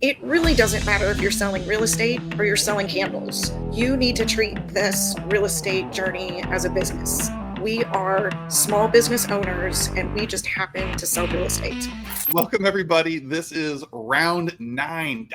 It really doesn't matter if you're selling real estate or you're selling candles. You need to treat this real estate journey as a business. We are small business owners and we just happen to sell real estate. Welcome, everybody. This is round nine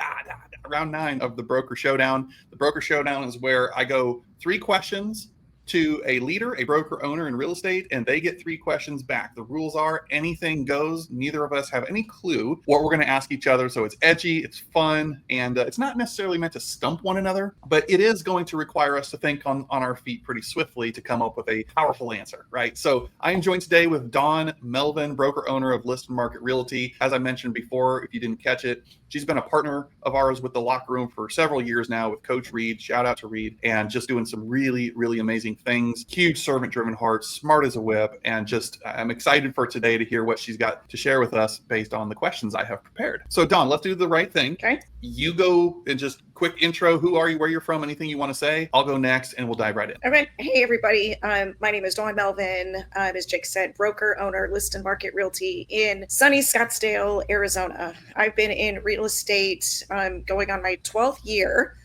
of the Broker Showdown. The Broker Showdown is where I go 3 questions to a leader, a broker owner in real estate, and they get 3 questions back. The rules are anything goes. Neither of us have any clue what we're going to ask each other. So it's edgy, it's fun, and it's not necessarily meant to stump one another, but it is going to require us to think on our feet pretty swiftly to come up with a powerful answer, right? So I am joined today with Dawn Melvin, broker owner of List Market Realty. As I mentioned before, if you didn't catch it, she's been a partner of ours with the Locker Room for several years now with Coach Reed. Shout out to Reed, and just doing some really, really amazing things. Huge servant-driven heart, smart as a whip, and just I'm excited for today to hear what she's got to share with us based on the questions I have prepared. So Dawn, let's do the right thing. Okay. You go and just quick intro. Who are you? Where you're from? Anything you want to say? I'll go next, and we'll dive right in. Okay. Hey, everybody. My name is Dawn Melvin. As Jake said, broker, owner, List Market Realty in sunny Scottsdale, Arizona. I've been in real estate going on my 12th year.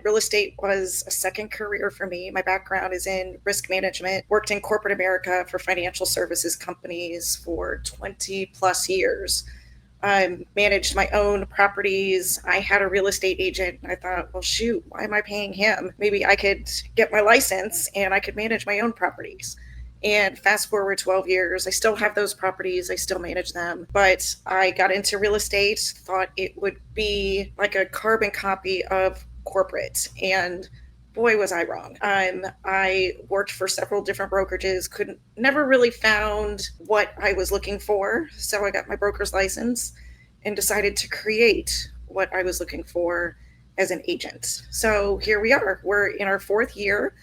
Real estate was a second career for me. My background is in risk management, worked in corporate America for financial services companies for 20 plus years. Managed my own properties. I had a real estate agent and I thought, well, shoot, why am I paying him? Maybe I could get my license and I could manage my own properties. And fast forward 12 years, I still have those properties. I still manage them. But I got into real estate, thought it would be like a carbon copy of corporate. And boy, was I wrong. I worked for several different brokerages, never really found what I was looking for. So I got my broker's license and decided to create what I was looking for as an agent. So here we are. We're in our 4th year.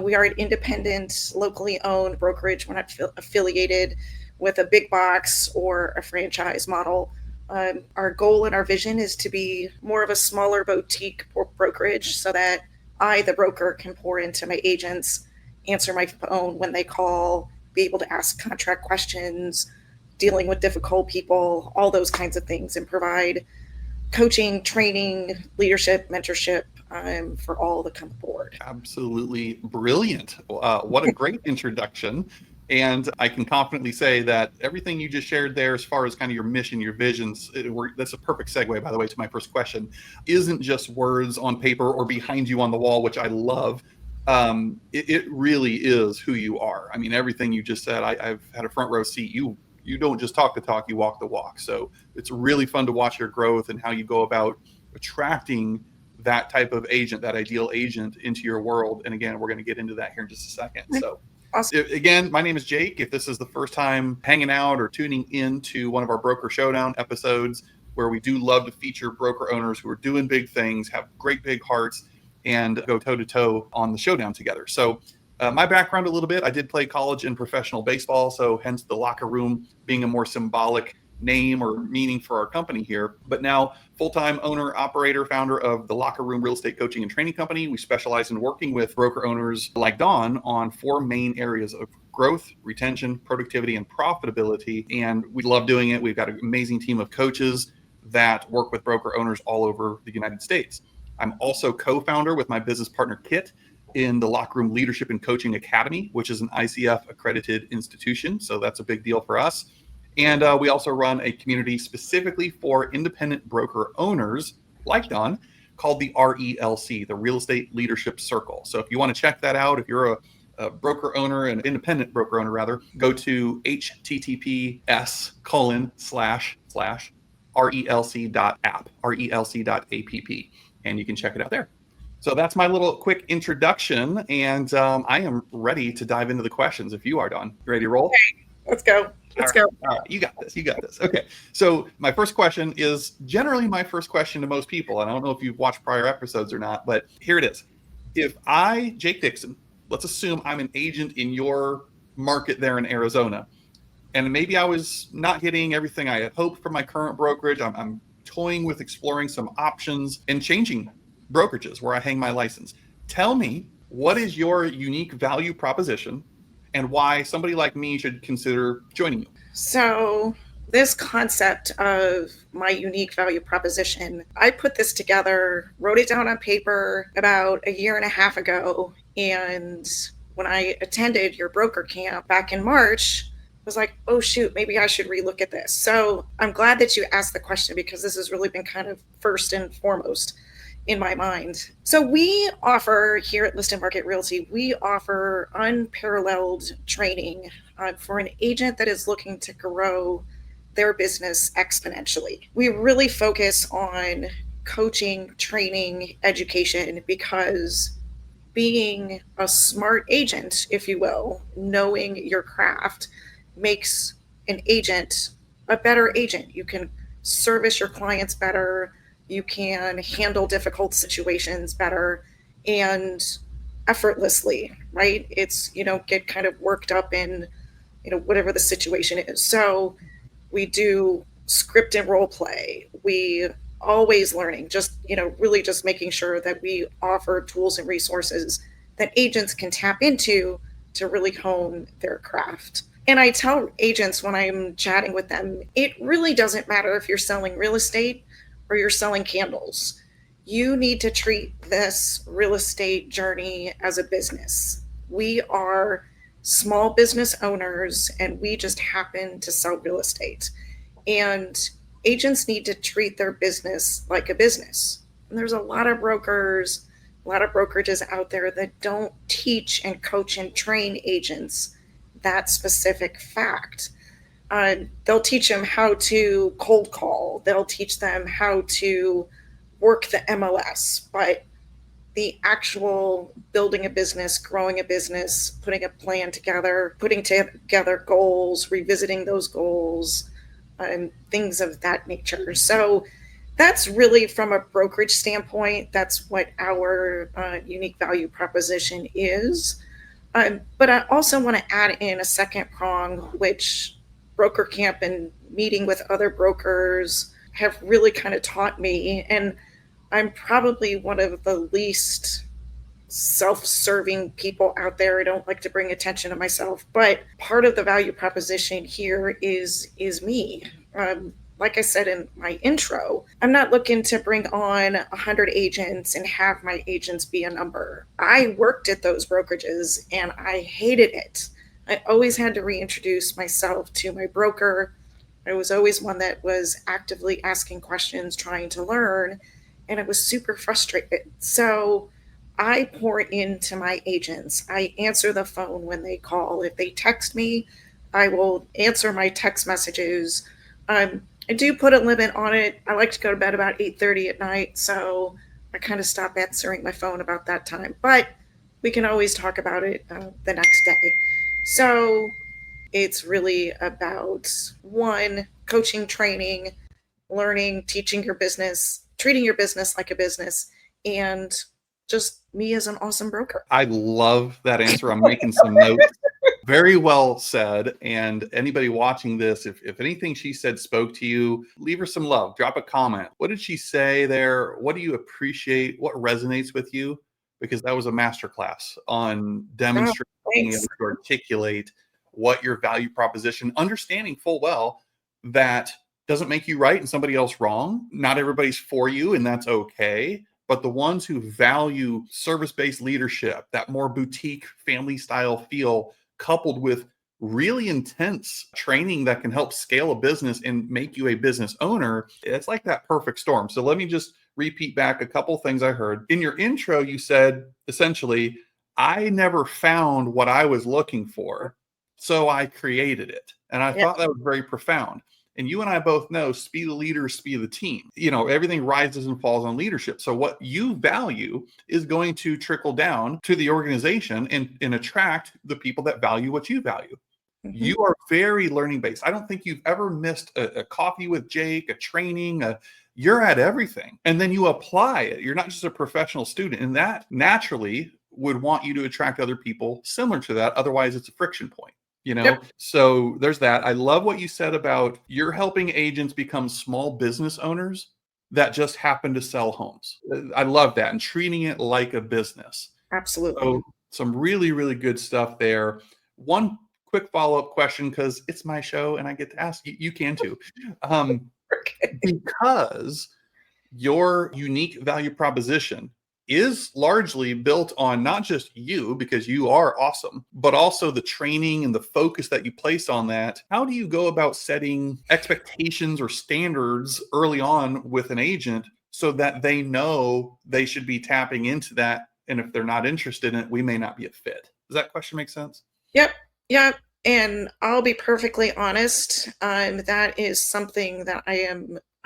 We are an independent, locally owned brokerage. We're not affiliated with a big box or a franchise model. Our goal and our vision is to be more of a smaller boutique brokerage so that I, the broker, can pour into my agents, answer my phone when they call, be able to ask contract questions, dealing with difficult people, all those kinds of things, and provide coaching, training, leadership, mentorship for all that come aboard. Absolutely brilliant. What a great introduction. And I can confidently say that everything you just shared there, as far as kind of your mission, your visions, that's a perfect segue, by the way, to my first question, isn't just words on paper or behind you on the wall, which I love. It really is who you are. I mean, everything you just said, I've had a front row seat. You don't just talk the talk, you walk the walk. So it's really fun to watch your growth and how you go about attracting that type of agent, that ideal agent into your world. And again, we're going to get into that here in just a second. So awesome. Again, my name is Jake. If this is the first time hanging out or tuning into one of our Broker Showdown episodes, where we do love to feature broker owners who are doing big things, have great big hearts, and go toe-to-toe on the showdown together. So my background a little bit, I did play college and professional baseball, so hence the Locker Room being a more symbolic name or meaning for our company here. But now full-time owner, operator, founder of the Locker Room Real Estate Coaching and Training Company. We specialize in working with broker owners like Dawn on 4 main areas of growth, retention, productivity, and profitability. And we love doing it. We've got an amazing team of coaches that work with broker owners all over the United States. I'm also co-founder with my business partner, Kit, in the Locker Room Leadership and Coaching Academy, which is an ICF accredited institution. So that's a big deal for us. And we also run a community specifically for independent broker owners like Dawn called the RELC, the Real Estate Leadership Circle. So if you want to check that out, if you're a broker owner, an independent broker owner rather, go to https://relc.app, relc.app, and you can check it out there. So that's my little quick introduction, and I am ready to dive into the questions. If you are, Dawn, you ready to roll? Okay, let's go. Let's go. All right, you got this. Okay. So my first question is generally my first question to most people. And I don't know if you've watched prior episodes or not, but here it is. If I, Jake Dixon, let's assume I'm an agent in your market there in Arizona, and maybe I was not getting everything I had hoped from my current brokerage. I'm toying with exploring some options and changing brokerages where I hang my license. Tell me, what is your unique value proposition and why somebody like me should consider joining you? So this concept of my unique value proposition, I put this together, wrote it down on paper about a year and a half ago. And when I attended your broker camp back in March, I was like, oh, shoot, maybe I should relook at this. So I'm glad that you asked the question, because this has really been kind of first and foremost in my mind. So we offer here at List Market Realty, we offer unparalleled training for an agent that is looking to grow their business exponentially. We really focus on coaching, training, education, because being a smart agent, if you will, knowing your craft, makes an agent a better agent. You can service your clients better, you can handle difficult situations better and effortlessly, right? It's, you don't get kind of worked up in, whatever the situation is. So we do script and role play. We always learning, just, really just making sure that we offer tools and resources that agents can tap into to really hone their craft. And I tell agents when I'm chatting with them, it really doesn't matter if you're selling real estate or you're selling candles. You need to treat this real estate journey as a business. We are small business owners and we just happen to sell real estate. And agents need to treat their business like a business. And there's a lot of brokers, a lot of brokerages out there that don't teach and coach and train agents that specific fact. They'll teach them how to cold call, they'll teach them how to work the MLS, but the actual building a business, growing a business, putting a plan together, putting together goals, revisiting those goals, and things of that nature. So that's really, from a brokerage standpoint, that's what our unique value proposition is. But I also want to add in a second prong, which broker camp and meeting with other brokers have really kind of taught me. And I'm probably one of the least self-serving people out there. I don't like to bring attention to myself, but part of the value proposition here is me. Like I said in my intro, I'm not looking to bring on 100 agents and have my agents be a number. I worked at those brokerages and I hated it. I always had to reintroduce myself to my broker. I was always one that was actively asking questions, trying to learn, and I was super frustrated. So I pour into my agents. I answer the phone when they call. If they text me, I will answer my text messages. I do put a limit on it. I like to go to bed about 8:30 at night, so I kind of stop answering my phone about that time. But we can always talk about it the next day. So it's really about, one, coaching, training, learning, teaching your business, treating your business like a business, and just me as an awesome broker. I love that answer. I'm making some notes. Very well said. And anybody watching this, if anything she said spoke to you, leave her some love, drop a comment. What did she say there? What do you appreciate? What resonates with you? Because that was a masterclass on demonstrating, being able to articulate what your value proposition, understanding full well that doesn't make you right and somebody else wrong. Not everybody's for you, and that's okay. But the ones who value service-based leadership, that more boutique family style feel, coupled with really intense training that can help scale a business and make you a business owner, it's like that perfect storm. So let me just repeat back a couple things I heard. In your intro, you said, essentially, I never found what I was looking for, so I created it. And I thought that was very profound. And you and I both know, speed the leader, speed the team. Everything rises and falls on leadership. So what you value is going to trickle down to the organization and attract the people that value what you value. Mm-hmm. You are very learning based. I don't think you've ever missed a coffee with Jake, a training, you're at everything. And then you apply it. You're not just a professional student. And that naturally would want you to attract other people similar to that. Otherwise, it's a friction point. Yep. So there's that. I love what you said about you're helping agents become small business owners that just happen to sell homes. I love that, and treating it like a business. Absolutely. So some really, really good stuff there. One quick follow-up question, because it's my show and I get to ask you. You can too. Okay. Because your unique value proposition is largely built on not just you, because you are awesome, but also the training and the focus that you place on that. How do you go about setting expectations or standards early on with an agent so that they know they should be tapping into that? And if they're not interested in it, we may not be a fit. Does that question make sense? Yep. Yep. And I'll be perfectly honest. That is something that I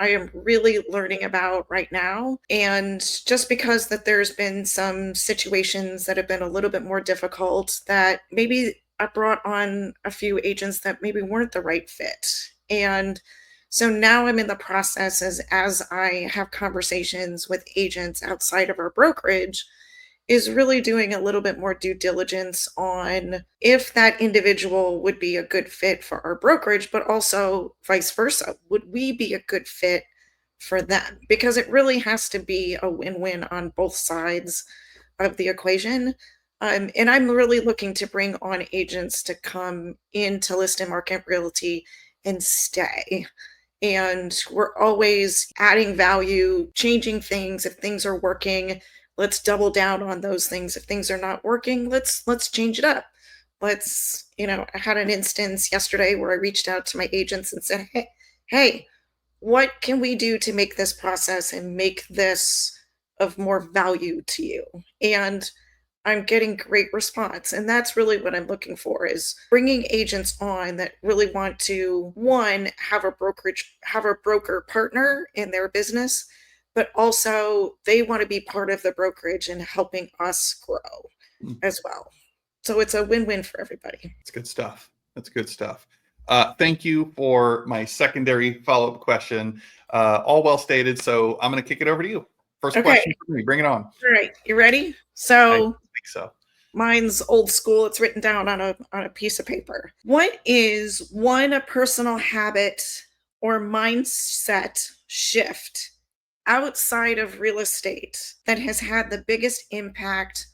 am really learning about right now. And just because that there's been some situations that have been a little bit more difficult, that maybe I brought on a few agents that maybe weren't the right fit. And so now I'm in the process as I have conversations with agents outside of our brokerage, is really doing a little bit more due diligence on if that individual would be a good fit for our brokerage, but also vice versa. Would we be a good fit for them? Because it really has to be a win win on both sides of the equation. And I'm really looking to bring on agents to come into List Market Realty and stay. And we're always adding value, changing things. If things are working, let's double down on those things. If things are not working, let's change it up. I had an instance yesterday where I reached out to my agents and said, hey, what can we do to make this process and make this of more value to you? And I'm getting great response. And that's really what I'm looking for, is bringing agents on that really want to, one, have a broker partner in their business, but also they want to be part of the brokerage and helping us grow Mm. as well. So it's a win-win for everybody. That's good stuff. That's good stuff. Thank you for my secondary follow-up question. All well stated. So I'm going to kick it over to you. First Okay. question for me. Bring it on. All right. You ready? I So think so. mine's old school. It's written down on a piece of paper. What is one personal habit or mindset shift outside of real estate that has had the biggest impact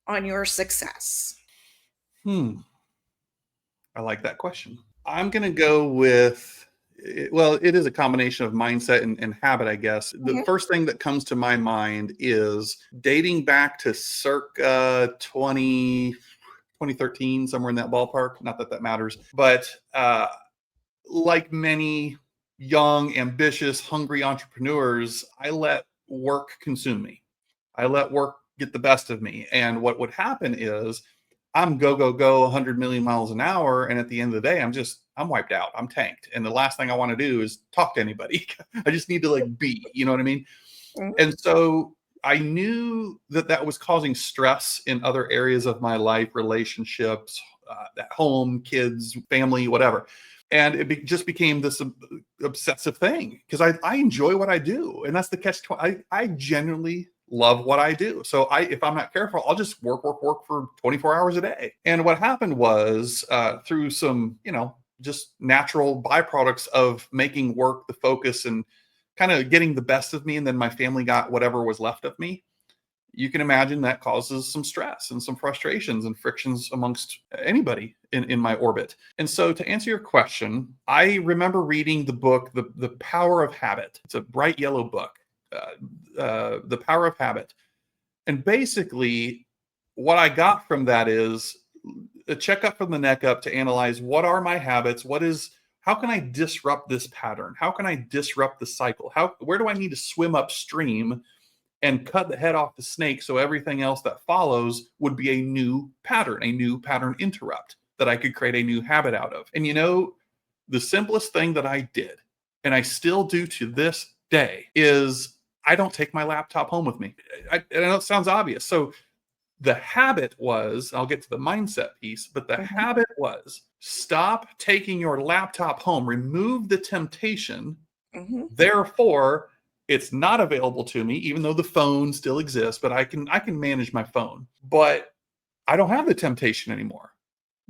on your success? I like that question. I'm going to go with, well, it is a combination of mindset and habit, I guess. The first thing that comes to my mind is dating back to circa 2013, somewhere in that ballpark. Not that that matters, but like many young, ambitious, hungry entrepreneurs, I let work consume me. I let work get the best of me. And what would happen is I'm go, go, go 100 million miles an hour. And at the end of the day, I'm wiped out. I'm tanked. And the last thing I want to do is talk to anybody. I just need to be, you know what I mean? Mhm. And so I knew that that was causing stress in other areas of my life, relationships, at home, kids, family, whatever. And just became this obsessive thing, because I enjoy what I do. And that's the catch. I genuinely love what I do. So if I'm not careful, I'll just work for 24 hours a day. And what happened was through some, just natural byproducts of making work the focus and kind of getting the best of me, and then my family got whatever was left of me, you can imagine that causes some stress and some frustrations and frictions amongst anybody in my orbit. And so to answer your question, I remember reading the book, The Power of Habit. It's a bright yellow book, The Power of Habit. And basically what I got from that is a checkup from the neck up to analyze, what are my habits? How can I disrupt this pattern? How can I disrupt the cycle? Where do I need to swim upstream and cut the head off the snake, so everything else that follows would be a new pattern interrupt that I could create a new habit out of. And the simplest thing that I did, and I still do to this day, is I don't take my laptop home with me. I know it sounds obvious. So the habit was, I'll get to the mindset piece, but the habit was, stop taking your laptop home, remove the temptation. Therefore, it's not available to me, even though the phone still exists, but I can manage my phone. But I don't have the temptation anymore.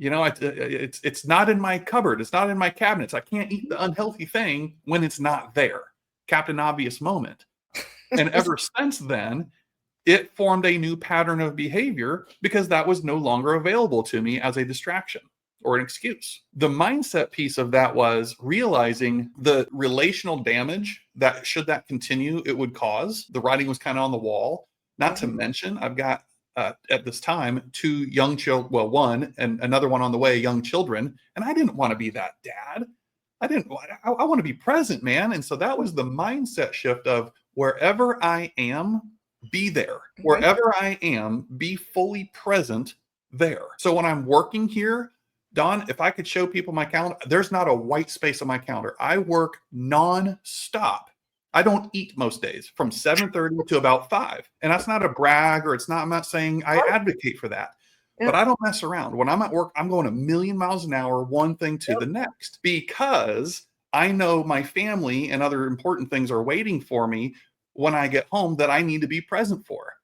It's not in my cupboard. It's not in my cabinets. I can't eat the unhealthy thing when it's not there. Captain Obvious moment. And ever since then, it formed a new pattern of behavior, because that was no longer available to me as a distraction. or an excuse. The mindset piece of that was realizing the relational damage that, should that continue, it would cause. The writing was kind of on the wall. Not to mention, I've got at this time 2 young children, well, one and another one on the way, young children, and I didn't want to be that dad. I want to be present, man. And so that was the mindset shift of wherever I am, be there. Wherever I am, be fully present there. So when I'm working here, Dawn, if I could show people my calendar, there's not a white space on my calendar. I work non-stop. I don't eat most days from 7:30 to about 5. And that's not a brag, or I'm not saying I advocate for that. But I don't mess around. When I'm at work, I'm going a million miles an hour, one thing to the next, because I know my family and other important things are waiting for me when I get home that I need to be present for.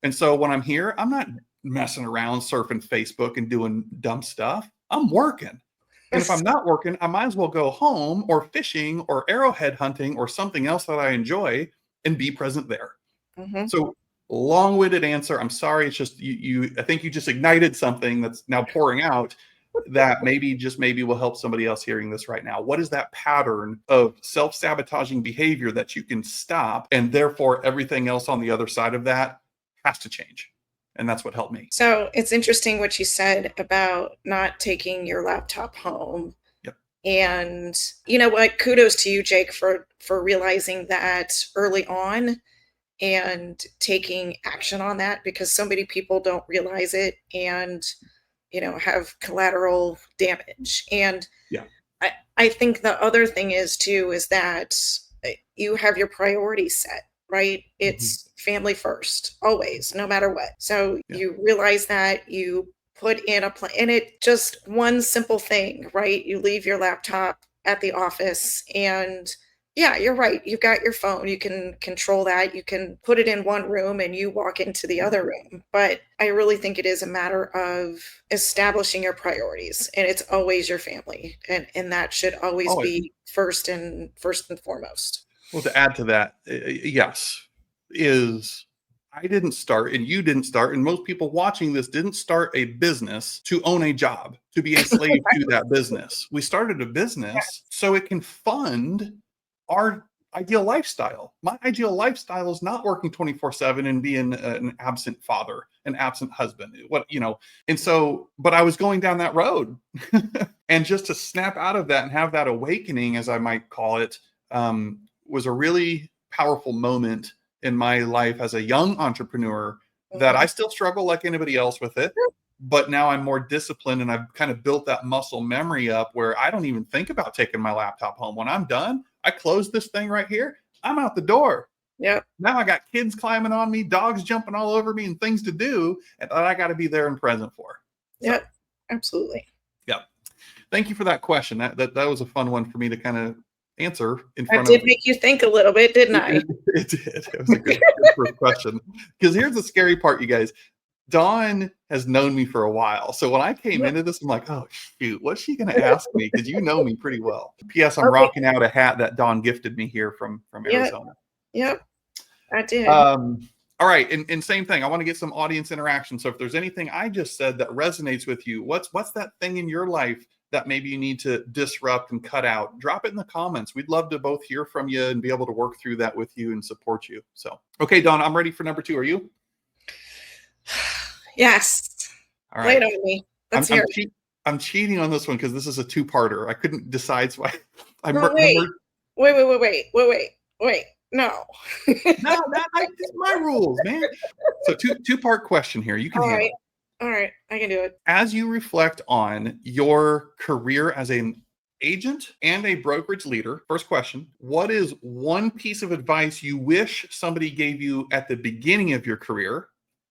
And so when I'm here, I'm not messing around surfing Facebook and doing dumb stuff. I'm working. And if I'm not working, I might as well go home or fishing or arrowhead hunting or something else that I enjoy and be present there. So long-winded answer. I'm sorry. It's just I think you just ignited something that's now pouring out that maybe will help somebody else hearing this right now. What is that pattern of self-sabotaging behavior that you can stop, and therefore everything else on the other side of that has to change? And that's what helped me. So it's interesting what you said about not taking your laptop home. And you know what? Kudos to you, Jake, for realizing that early on and taking action on that, because so many people don't realize it and, have collateral damage. And I think the other thing is that you have your priorities set, right? It's family first, always, no matter what. So you realize that, you put in a plan, and it just one simple thing, right? You leave your laptop at the office, and you're right. You've got your phone. You can control that. You can put it in one room and you walk into the other room. But I really think it is a matter of establishing your priorities, and it's always your family. And that should always be first and foremost. Well, to add to that, yes, I didn't start, and you didn't start, and most people watching this didn't start a business to own a job, to be a slave to that business. We started a business so it can fund our ideal lifestyle. My ideal lifestyle is not working 24/7 and being an absent father, an absent husband, and so, but I was going down that road. And just to snap out of that and have that awakening, as I might call it, was a really powerful moment in my life as a young entrepreneur, that I still struggle like anybody else with it. But now I'm more disciplined, and I've kind of built that muscle memory up where I don't even think about taking my laptop home. When I'm done, I close this thing right here. I'm out the door. Now I got kids climbing on me, dogs jumping all over me, and things to do that I got to be there and present for. So, absolutely. Thank you for that question. That was a fun one for me to kind of answer in front of. That did make you think a little bit, didn't I? It did. It was a good first question. Because here's the scary part, you guys. Dawn has known me for a while. So when I came into this, I'm like, oh, shoot, what's she going to ask me? Because you know me pretty well. P.S. I'm rocking out a hat that Dawn gifted me here from Arizona. I did. All right. And same thing. I want to get some audience interaction. So if there's anything I just said that resonates with you, what's that thing in your life that maybe you need to disrupt and cut out? Drop it in the comments. We'd love to both hear from you and be able to work through that with you and support you. So, okay, Dawn, I'm ready for number 2. Are you? Yes. All right. Lay it on me. Let's hear it. I'm cheating on this one because this is a 2-parter. I couldn't decide. So wait. No. No, it's my rules, man. So 2-part question here. You can handle it. All right. I can do it. As you reflect on your career as an agent and a brokerage leader, first question, what is one piece of advice you wish somebody gave you at the beginning of your career?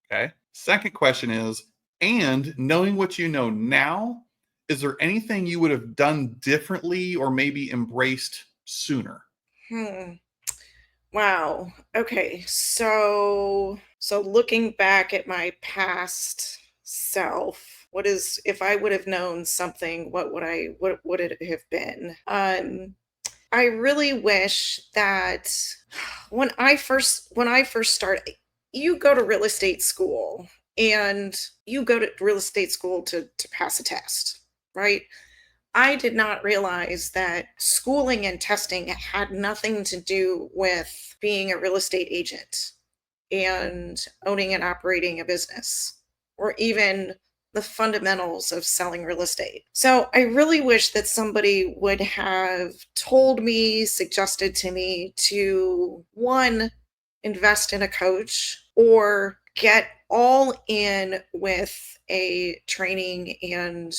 Okay. Second question is, and knowing what you know now, is there anything you would have done differently or maybe embraced sooner? Wow. Okay. So looking back at my past self, if I would have known something, what would it have been? I really wish that when I first started, you go to real estate school, and you go to real estate school to pass a test. right? I did not realize that schooling and testing had nothing to do with being a real estate agent and owning and operating a business, or even the fundamentals of selling real estate. So I really wish that somebody would have told me, suggested to me to one, invest in a coach or get all in with a training and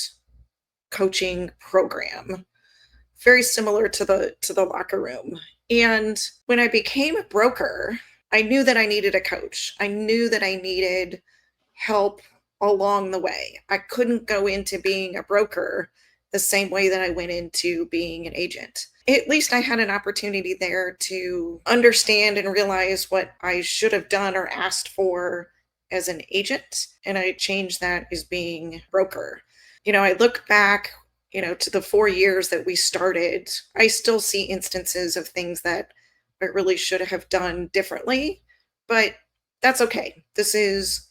coaching program very similar to the locker room. And when I became a broker, I knew that I needed a coach. I knew that I needed help along the way. I couldn't go into being a broker the same way that I went into being an agent. At least I had an opportunity there to understand and realize what I should have done or asked for as an agent. And I changed that as being broker. I look back, to the 4 years that we started, I still see instances of things that I really should have done differently, but that's okay. This is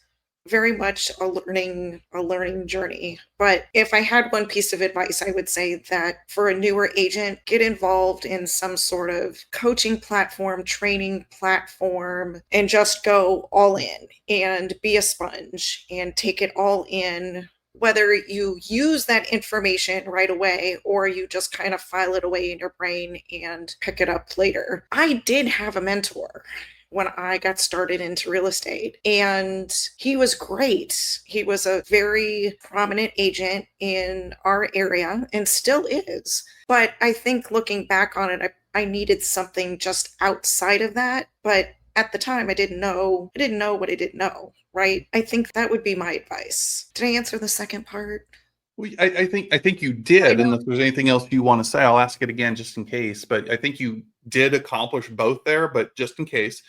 very much a learning journey. But if I had one piece of advice, I would say that for a newer agent, get involved in some sort of coaching platform, training platform, and just go all in and be a sponge and take it all in, whether you use that information right away or you just kind of file it away in your brain and pick it up later. I did have a mentor when I got started into real estate, and he was great. He was a very prominent agent in our area and still is. But I think looking back on it, I needed something just outside of that. But at the time, I didn't know what I didn't know, right? I think that would be my advice. Did I answer the second part? Well, I think you I did. know. And if there's anything else you want to say, I'll ask it again just in case. But I think you did accomplish both there. But just in case,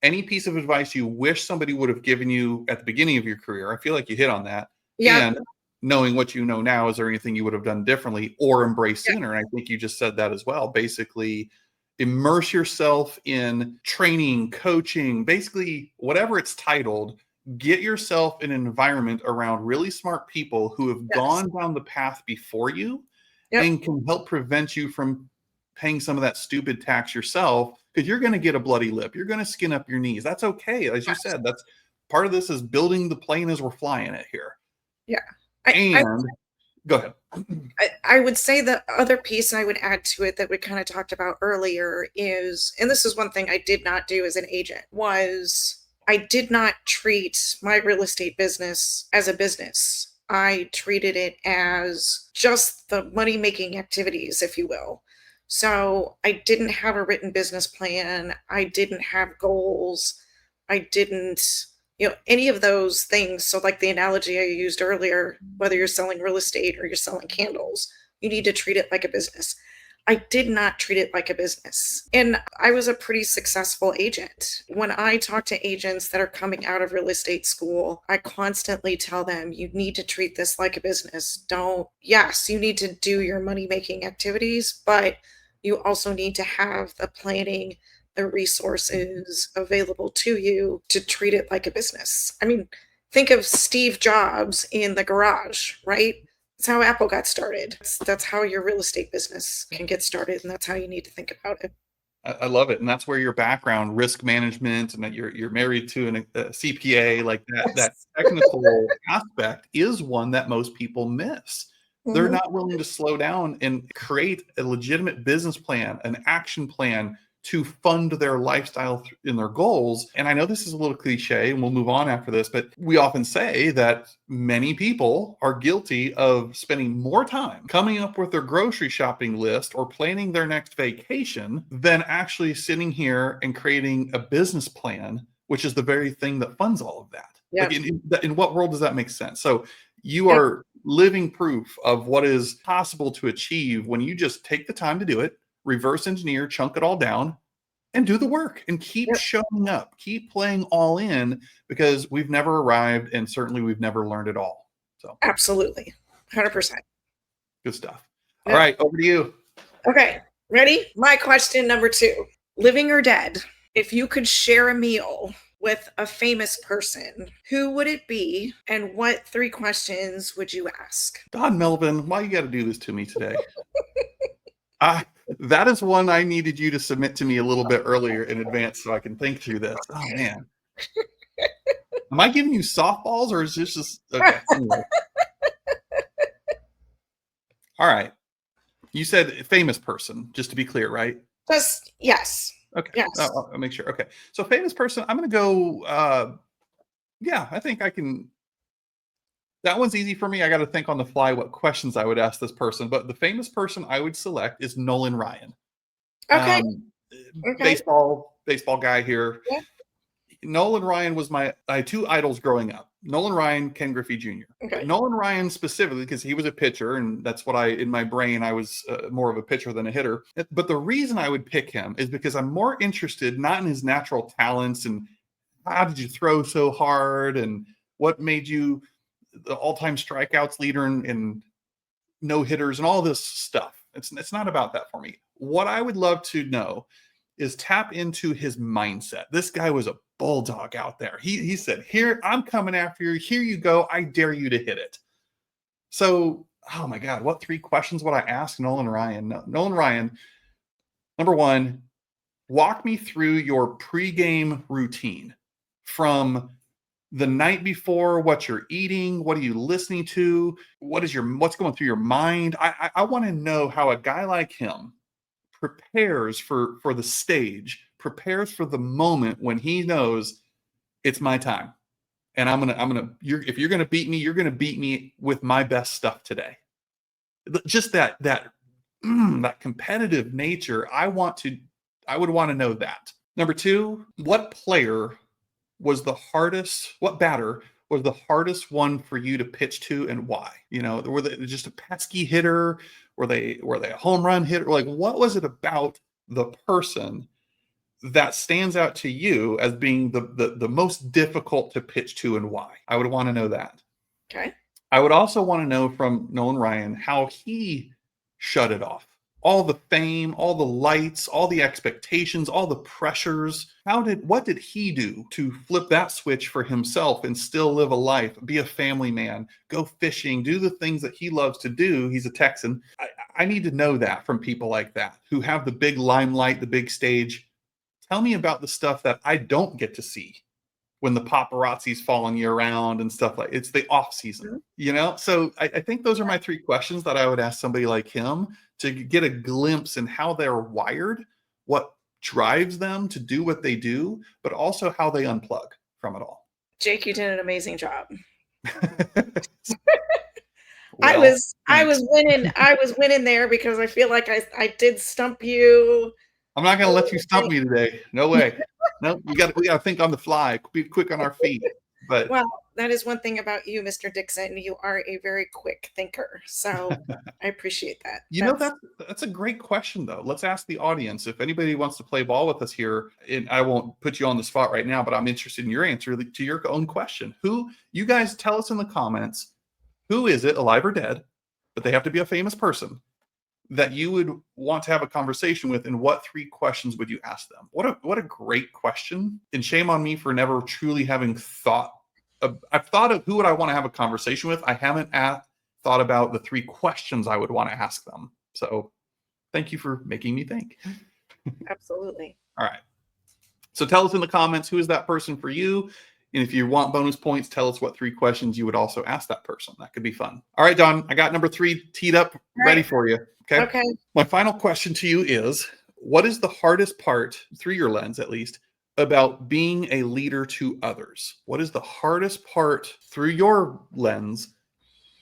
any piece of advice you wish somebody would have given you at the beginning of your career, I feel like you hit on that. Yeah. And knowing what you know now, is there anything you would have done differently or embraced Yeah. sooner? And I think you just said that as well. Basically, immerse yourself in training, coaching, basically whatever it's titled. Get yourself in an environment around really smart people who have Yes. gone down the path before you Yep. and can help prevent you from paying some of that stupid tax yourself, because you're going to get a bloody lip. You're going to skin up your knees. That's okay. As you Yes. said, that's part of this is building the plane as we're flying it here. Yeah. I And go ahead. I would say the other piece I would add to it that we kind of talked about earlier is, and this is one thing I did not do as an agent, was I did not treat my real estate business as a business. I treated it as just the money making activities, if you will. So I didn't have a written business plan. I didn't have goals. I didn't any of those things. So like the analogy I used earlier, whether you're selling real estate or you're selling candles, you need to treat it like a business. I did not treat it like a business, and I was a pretty successful agent. When I talk to agents that are coming out of real estate school, I constantly tell them, you need to treat this like a business. Don't Yes, you need to do your money making activities, but you also need to have the planning, the resources available to you to treat it like a business. I mean, think of Steve Jobs in the garage, right? That's how Apple got started. That's how your real estate business can get started, and that's how you need to think about it. I love it, and that's where your background, risk management, and that you're married to a CPA, like that Yes. technical aspect is one that most people miss. They're Mhm. not willing to slow down and create a legitimate business plan, an action plan to fund their lifestyle in their goals. And I know this is a little cliche, and we'll move on after this, but we often say that many people are guilty of spending more time coming up with their grocery shopping list or planning their next vacation than actually sitting here and creating a business plan, which is the very thing that funds all of that. Like, Yeah. in what world does that make sense? So you Yeah. are living proof of what is possible to achieve when you just take the time to do it, reverse engineer, chunk it all down, and do the work and keep Yep. showing up, keep playing all in, because we've never arrived and certainly we've never learned it all. So Absolutely. good, 100%. good stuff. All Yep. right, over to you. Okay. Ready? My question number two. Living or dead? If you could share a meal with a famous person, who would it be and what 3 questions would you ask? Dawn Melvin, why you got to do this to me today? I, that is one I needed you to submit to me a little bit earlier in advance so I can think through this. Oh man. Am I giving you softballs or is this just okay? Anyway. All right. You said famous person, just to be clear, right? Just yes. Okay. Yes. I'll make sure. Okay. So famous person, I'm going to go, yeah, I think I can. That one's easy for me. I got to think on the fly what questions I would ask this person. But the famous person I would select is Nolan Ryan. Okay. Um, Okay. baseball guy here. Yeah. Nolan Ryan was I had 2 idols growing up. Nolan Ryan, Ken Griffey Jr. Okay. But Nolan Ryan specifically because he was a pitcher, and that's what in my brain, I was more of a pitcher than a hitter. But the reason I would pick him is because I'm more interested not in his natural talents and how did you throw so hard and what made you the all-time strikeouts leader and no hitters and all this stuff. It's not about that for me. What I would love to know is tap into his mindset. This guy was a bulldog out there. He said, "Here, I'm coming after you. Here you go. I dare you to hit it." So, oh my God, what 3 questions would I ask Nolan Ryan? Nolan Ryan, number one, walk me through your pregame routine from the night before, what you're eating, what are you listening to, what's going through your mind. I want to know how a guy like him prepares for the stage, prepares for the moment when he knows it's my time. And if you're gonna beat me, you're gonna beat me with my best stuff today. Just that competitive nature. I would want to know that. Number 2, what batter was the hardest one for you to pitch to and why? Were they just a pesky hitter? Were they a home run hitter? Like, what was it about the person that stands out to you as being the most difficult to pitch to and why? I would want to know that. Okay. I would also want to know from Nolan Ryan how he shut it off. All the fame, all the lights, all the expectations, all the pressures. What did he do to flip that switch for himself and still live a life, be a family man, go fishing, do the things that he loves to do? He's a Texan. I need to know that from people like that who have the big limelight, the big stage. Tell me about the stuff that I don't get to see when the paparazzi's following you around and stuff it's the off season, So I think those are my 3 questions that I would ask somebody like him to get a glimpse in how they're wired, what drives them to do what they do, but also how they unplug from it all. Jake, you did an amazing job. Well, I was winning there because I feel like I did stump you. I'm not going to let you stump me today. No way. No, we got to think on the fly, be quick on our feet. But well, that is one thing about you, Mr. Dixon. You are a very quick thinker. So I appreciate that. That's a great question, though. Let's ask the audience. If anybody wants to play ball with us here, and I won't put you on the spot right now, but I'm interested in your answer to your own question. You guys tell us in the comments, who is it, alive or dead, but they have to be a famous person, that you would want to have a conversation with, and what 3 questions would you ask them? What a great question. And shame on me for never truly having thought of, I've thought of who would I want to have a conversation with. I haven't thought about the 3 questions I would want to ask them. So thank you for making me think. Absolutely. All right. So tell us in the comments, who is that person for you? And if you want bonus points, tell us what 3 questions you would also ask that person. That could be fun. All right, Dawn, I got number 3 teed up, ready for you. Okay. My final question to you is, what is the hardest part, through your lens at least, about being a leader to others? What is the hardest part, through your lens,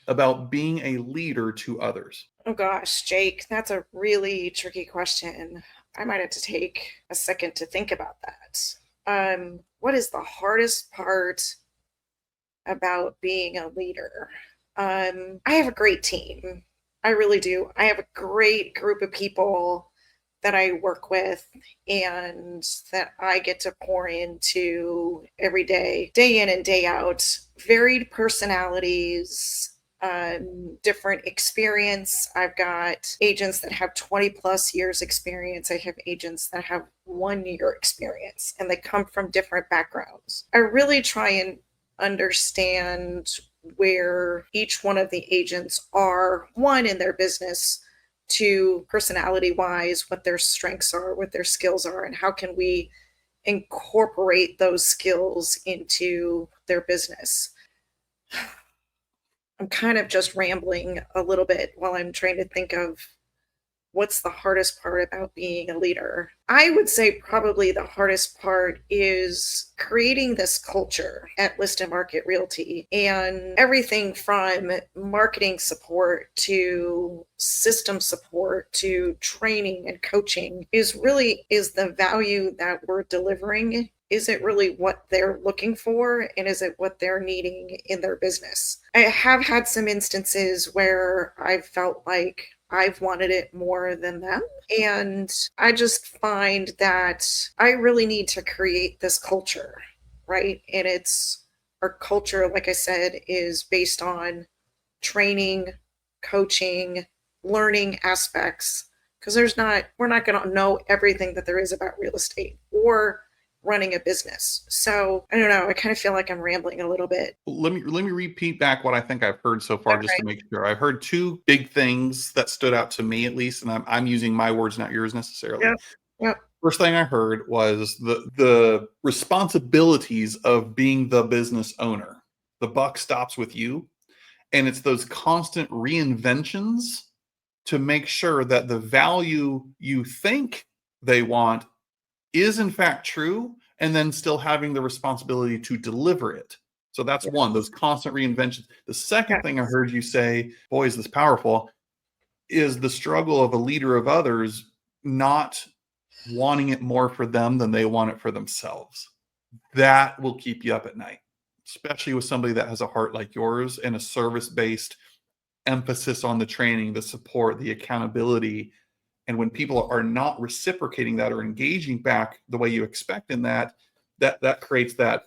about being a leader to others? Oh gosh, Jake, that's a really tricky question. I might have to take a second to think about that. What is the hardest part about being a leader? I have a great team. I really do. I have a great group of people that I work with and that I get to pour into every day, day in and day out. Varied personalities, different experience. I've got agents that have 20 plus years experience. I have agents that have 1 year experience, and they come from different backgrounds. I really try and understand where each one of the agents are, one, in their business, two, personality wise, what their strengths are, what their skills are, and how can we incorporate those skills into their business. I'm kind of just rambling a little bit while I'm trying to think of what's the hardest part about being a leader. I would say probably the hardest part is creating this culture at List Market Realty, and everything from marketing support to system support to training and coaching is the value that we're delivering. Is it really what they're looking for? And is it what they're needing in their business? I have had some instances where I've felt like I've wanted it more than them. And I just find that I really need to create this culture, right? And our culture, like I said, is based on training, coaching, learning aspects. Because we're not going to know everything that there is about real estate or running a business. So I don't know. I kind of feel like I'm rambling a little bit. Let me repeat back what I think I've heard so far, just to make sure. I've heard two big things that stood out to me, at least, and I'm using my words, not yours necessarily. Yep. Yep. First thing I heard was the responsibilities of being the business owner. The buck stops with you, and it's those constant reinventions to make sure that the value you think they want is in fact true, and then still having the responsibility to deliver it. So that's one, those constant reinventions. The second thing I heard you say, boy, is this powerful, is the struggle of a leader of others not wanting it more for them than they want it for themselves. That will keep you up at night, especially with somebody that has a heart like yours and a service-based emphasis on the training, the support, the accountability. And when people are not reciprocating that or engaging back the way you expect in that creates that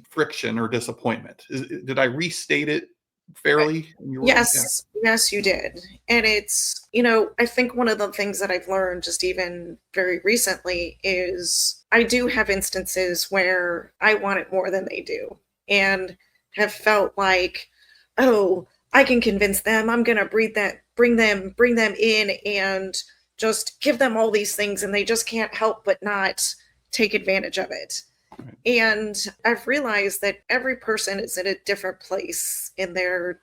friction or disappointment. Did I restate it fairly? Yes, yes, you did. And it's, I think one of the things that I've learned just even very recently is I do have instances where I want it more than they do, and have felt like, oh, I can convince them. I'm going to bring them in and just give them all these things, and they just can't help but not take advantage of it. Right. And I've realized that every person is in a different place in their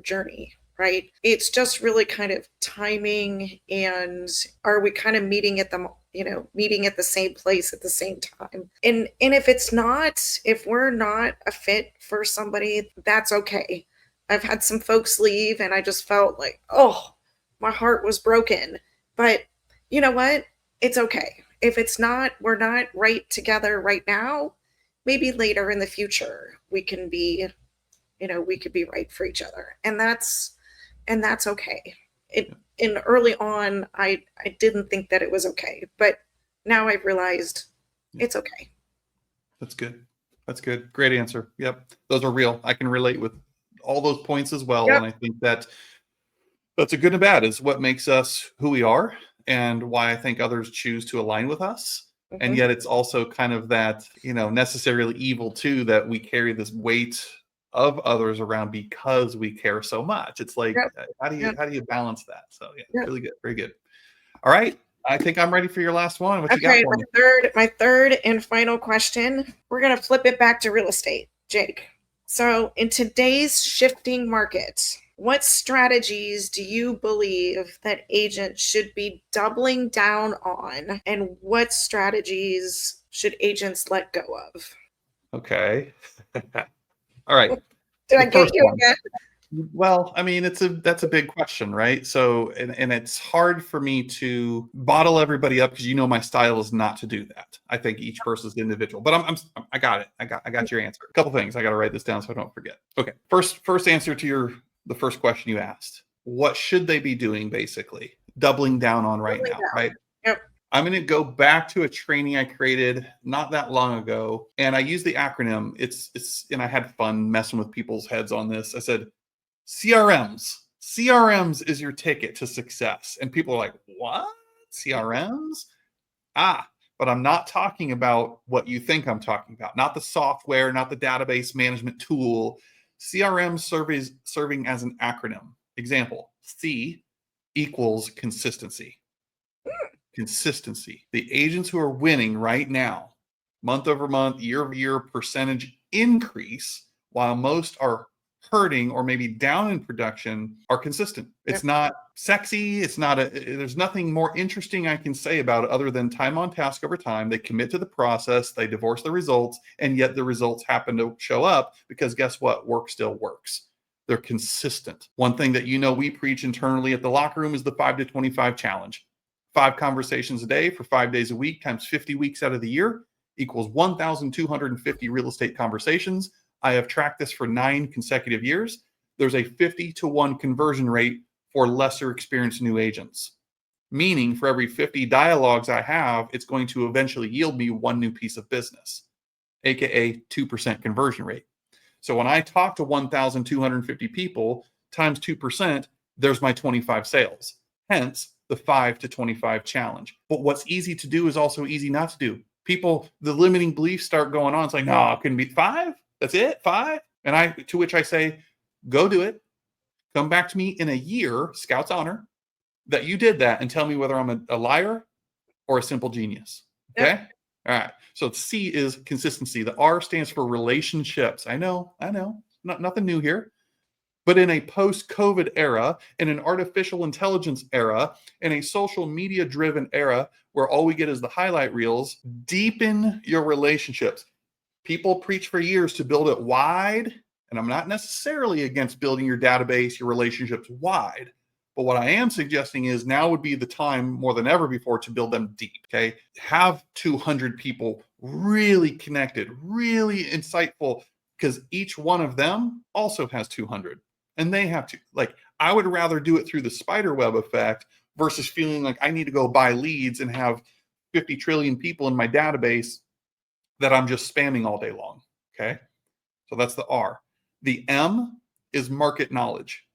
journey, right? It's just really kind of timing, and are we kind of meeting at the same place at the same time? And if we're not a fit for somebody, that's okay. I've had some folks leave, and I just felt like, oh, my heart was broken. But you know what? It's okay. If we're not right together right now, maybe later in the future we can be, we could be right for each other. And that's okay. And early on, I didn't think that it was okay, but now I've realized it's okay. That's good. That's good. Great answer. Yep. Those are real. I can relate with all those points as well. Yep. And I think that's a good and bad is what makes us who we are, and why I think others choose to align with us. Mm-hmm. And yet it's also kind of that, necessarily evil too, that we carry this weight of others around because we care so much. It's like, how do you balance that? So really good. Very good. All right. I think I'm ready for your last one. What you got for me? My third and final question. We're going to flip it back to real estate, Jake. So in today's shifting market, what strategies do you believe that agents should be doubling down on, and what strategies should agents let go of? Okay. All right. Did I get you again? Well, I mean, that's a big question, right? So, and it's hard for me to bottle everybody up, because my style is not to do that. I think each person is individual, but I got it. I got your answer. A couple things. I got to write this down so I don't forget. Okay. First answer to the first question you asked. What should they be doing, basically? Doubling down on right now, right? Yep. I'm going to go back to a training I created not that long ago, and I use the acronym. And I had fun messing with people's heads on this. I said, CRMs is your ticket to success. And people are like, what? CRMs? But I'm not talking about what you think I'm talking about. Not the software, not the database management tool. CRM serving as an acronym. Example, C equals consistency. Consistency. The agents who are winning right now, month over month, year over year, percentage increase, while most are hurting or maybe down in production, are consistent. It's not sexy. There's nothing more interesting I can say about it other than time on task over time. They commit to the process, they divorce the results, and yet the results happen to show up because guess what? Work still works. They're consistent. One thing that we preach internally at the locker room is the 5 to 25 challenge. 5 conversations a day for 5 days a week times 50 weeks out of the year equals 1,250 real estate conversations. I have tracked this for 9 consecutive years. There's a 50-to-1 conversion rate for lesser experienced new agents. Meaning for every 50 dialogues I have, it's going to eventually yield me 1 new piece of business, AKA 2% conversion rate. So when I talk to 1,250 people times 2%, there's my 25 sales. Hence the 5 to 25 challenge. But what's easy to do is also easy not to do. People, the limiting beliefs start going on. It's like, no, it couldn't be 5. That's it, 5. And to which I say, go do it. Come back to me in a year, Scout's honor, that you did that and tell me whether I'm a liar or a simple genius. Okay. Yep. All right. So C is consistency. The R stands for relationships. I know. Nothing new here. But in a post-COVID era, in an artificial intelligence era, in a social media-driven era where all we get is the highlight reels, deepen your relationships. People preach for years to build it wide, and I'm not necessarily against building your database, your relationships wide. But what I am suggesting is now would be the time more than ever before to build them deep, okay? Have 200 people really connected, really insightful, because each one of them also has 200. And they have to, I would rather do it through the spider web effect versus feeling like I need to go buy leads and have 50 trillion people in my database that I'm just spamming all day long. Okay. So that's the R. The M is market knowledge.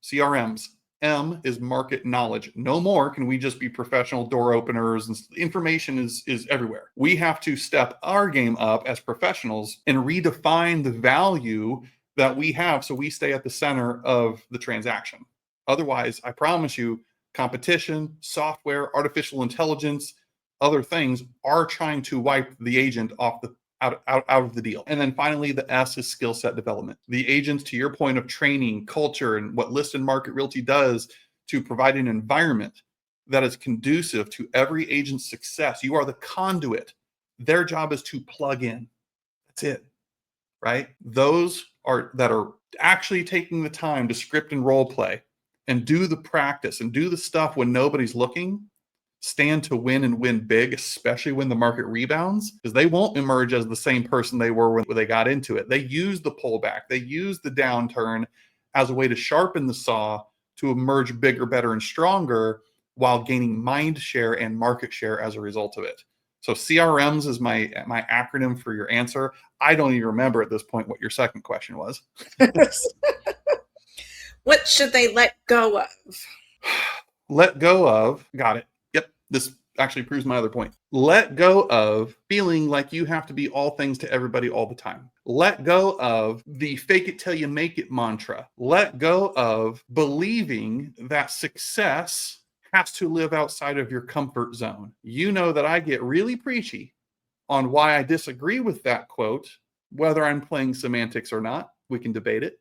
CRMs. M is market knowledge. No more can we just be professional door openers, and information is everywhere. We have to step our game up as professionals and redefine the value that we have so we stay at the center of the transaction. Otherwise, I promise you, competition, software, artificial intelligence, other things are trying to wipe the agent off out of the deal. And then finally, the S is skill set development. The agents, to your point of training, culture, and what List Market Realty does to provide an environment that is conducive to every agent's success. You are the conduit. Their job is to plug in. That's it, right? Those that are actually taking the time to script and role play and do the practice and do the stuff when nobody's looking, stand to win and win big, especially when the market rebounds, because they won't emerge as the same person they were when they got into it. They use the pullback, they use the downturn as a way to sharpen the saw to emerge bigger, better, and stronger while gaining mind share and market share as a result of it. So CRMs is my acronym for your answer. I don't even remember at this point what your second question was. What should they let go of? Let go of, got it. Yep, this actually proves my other point. Let go of feeling like you have to be all things to everybody all the time. Let go of the fake it till you make it mantra. Let go of believing that success has to live outside of your comfort zone. You know that I get really preachy on why I disagree with that quote, whether I'm playing semantics or not. We can debate it.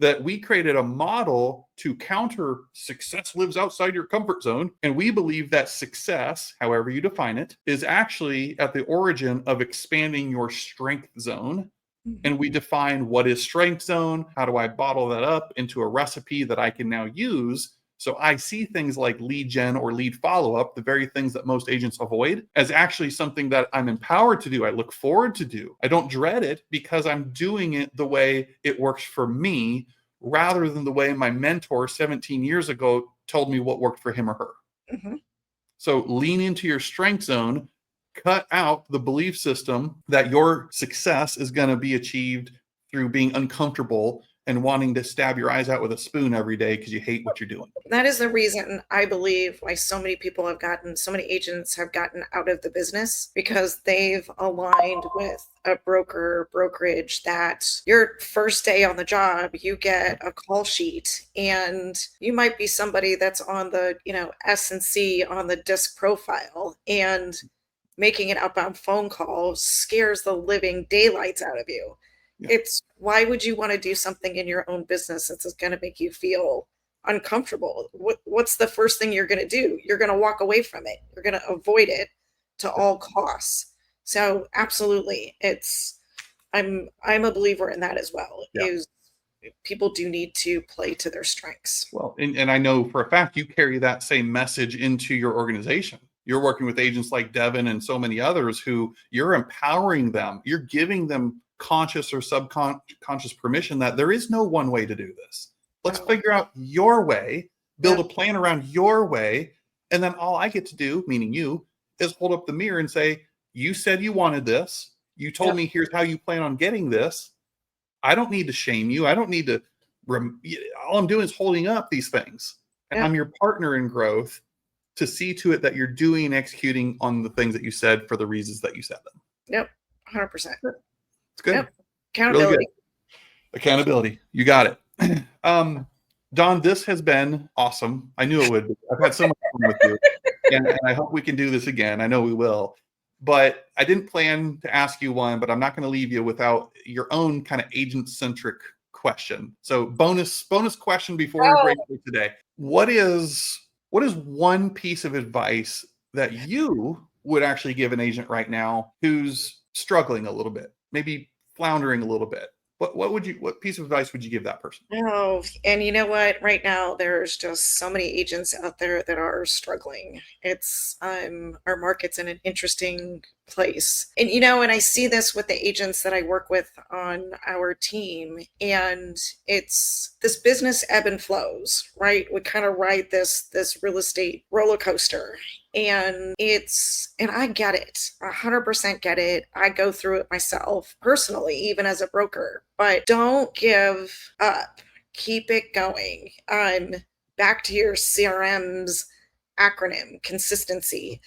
That we created a model to counter success lives outside your comfort zone. And we believe that success, however you define it, is actually at the origin of expanding your strength zone. And we define what is strength zone. How do I bottle that up into a recipe that I can now use? So I see things like lead gen or lead follow-up, the very things that most agents avoid, as actually something that I'm empowered to do. I look forward to do. I don't dread it because I'm doing it the way it works for me rather than the way my mentor 17 years ago told me what worked for him or her. Mm-hmm. So lean into your strength zone, cut out the belief system that your success is going to be achieved through being uncomfortable and wanting to stab your eyes out with a spoon every day because you hate what you're doing. That is the reason I believe why so many people have gotten, so many agents have gotten out of the business, because they've aligned with a brokerage that your first day on the job, you get a call sheet and you might be somebody that's on the, S&C on the disc profile, and making an outbound phone call scares the living daylights out of you. Yeah. It's why would you want to do something in your own business that's going to make you feel uncomfortable? What's the first thing you're going to do? You're going to walk away from it. You're going to avoid it to all costs. So absolutely, I'm a believer in that as well. Yeah. Is people do need to play to their strengths. Well, and I know for a fact you carry that same message into your organization. You're working with agents like Devin and so many others who you're empowering them. You're giving them conscious or subconscious permission that there is no one way to do this. Let's figure out your way, build a plan around your way. And then all I get to do, meaning you, is hold up the mirror and say, you said you wanted this. You told me here's how you plan on getting this. I don't need to shame you. I don't need to. All I'm doing is holding up these things. And I'm your partner in growth to see to it that you're doing and executing on the things that you said for the reasons that you said them. Yep. 100%. It's good. Yep. Accountability. Really good. Accountability. You got it. Dawn, this has been awesome. I knew it would. I've had so much fun with you. And I hope we can do this again. I know we will. But I didn't plan to ask you one, but I'm not going to leave you without your own kind of agent-centric question. So bonus question before we break for today. What is one piece of advice that you would actually give an agent right now who's struggling a little bit, maybe floundering a little bit? What piece of advice would you give that person? Oh, and you know what? Right now, there's just so many agents out there that are struggling. It's our market's in an interesting place. And and I see this with the agents that I work with on our team, and it's this business ebb and flows, right? We kind of ride this real estate roller coaster. And I get it, 100% get it. I go through it myself personally, even as a broker, but don't give up. Keep it going. Back to your CRM's acronym, consistency.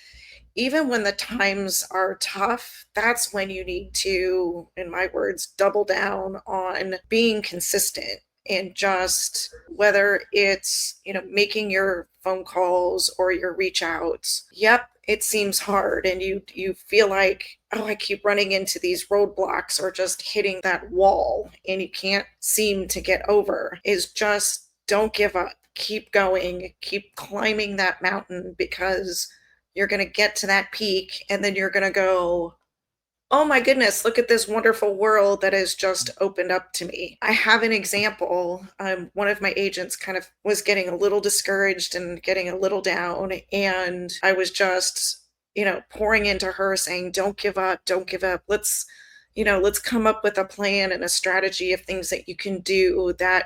Even when the times are tough, that's when you need to, in my words, double down on being consistent. And just whether it's, making your phone calls or your reach outs. Yep, it seems hard. And you feel like, oh, I keep running into these roadblocks or just hitting that wall and you can't seem to get over. Is just don't give up. Keep going. Keep climbing that mountain, because you're going to get to that peak and then you're going to go, oh my goodness, look at this wonderful world that has just opened up to me. I have an example. One of my agents kind of was getting a little discouraged and getting a little down. And I was just, pouring into her saying, don't give up, don't give up. Let's come up with a plan and a strategy of things that you can do that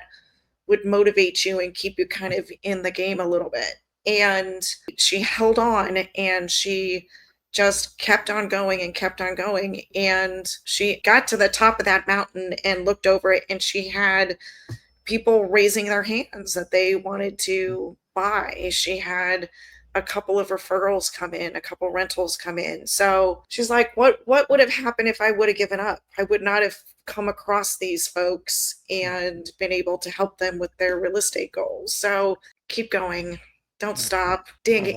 would motivate you and keep you kind of in the game a little bit. And she held on and she just kept on going and kept on going. And she got to the top of that mountain and looked over it, and she had people raising their hands that they wanted to buy. She had a couple of referrals come in, a couple rentals come in. So she's like, what would have happened if I would have given up? I would not have come across these folks and been able to help them with their real estate goals. So keep going. Don't stop. Dig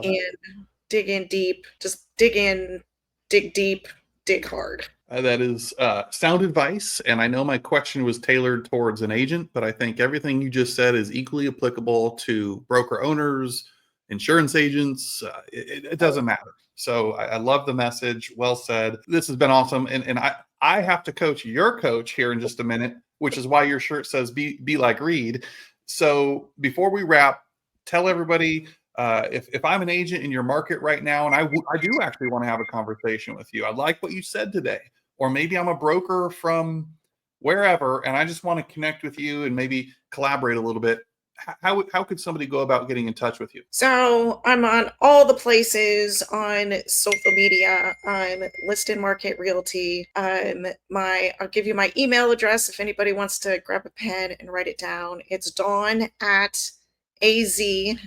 in deep. Just dig in, dig deep, dig hard. That is sound advice. And I know my question was tailored towards an agent, but I think everything you just said is equally applicable to broker owners, insurance agents. It doesn't matter. So I love the message. Well said. This has been awesome. And I have to coach your coach here in just a minute, which is why your shirt says be like Reed. So before we wrap, tell everybody, if I'm an agent in your market right now, and I do actually want to have a conversation with you. I like what you said today. Or maybe I'm a broker from wherever, and I just want to connect with you and maybe collaborate a little bit. how could somebody go about getting in touch with you? So I'm on all the places on social media. I'm List Market Realty. I'll give you my email address if anybody wants to grab a pen and write it down. It's Dawn at azlivinghq.com.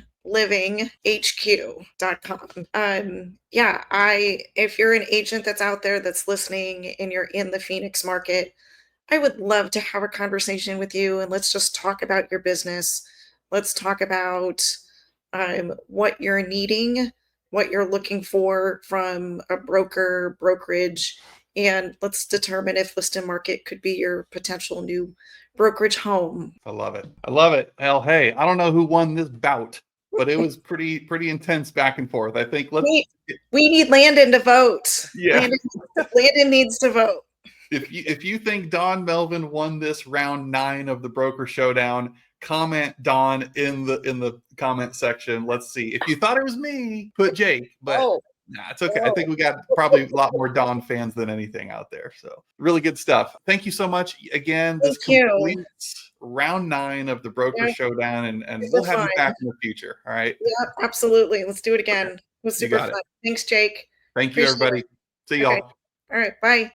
If you're an agent that's out there that's listening and you're in the Phoenix market, I would love to have a conversation with you and let's just talk about your business. Let's talk about what you're needing, what you're looking for from a brokerage, and let's determine if Liston Market could be your potential new brokerage home. I love it. I love it. Hell, hey, I don't know who won this bout, but it was pretty intense back and forth. I think we need Landon to vote. Yeah. Landon needs to vote. If you think Dawn Melvin won this round 9 of the Broker Showdown, comment Dawn in the comment section. Let's see. If you thought it was me, put Jake, but nah, it's okay. I think we got probably a lot more Dawn fans than anything out there. So really good stuff. Thank you so much. Again, this completes round 9 of the Broker Showdown, and we'll have you back in the future. All right. Yeah, absolutely. Let's do it again. It was super fun. Thanks, Jake. Thank you, everybody. See y'all. All right. Bye.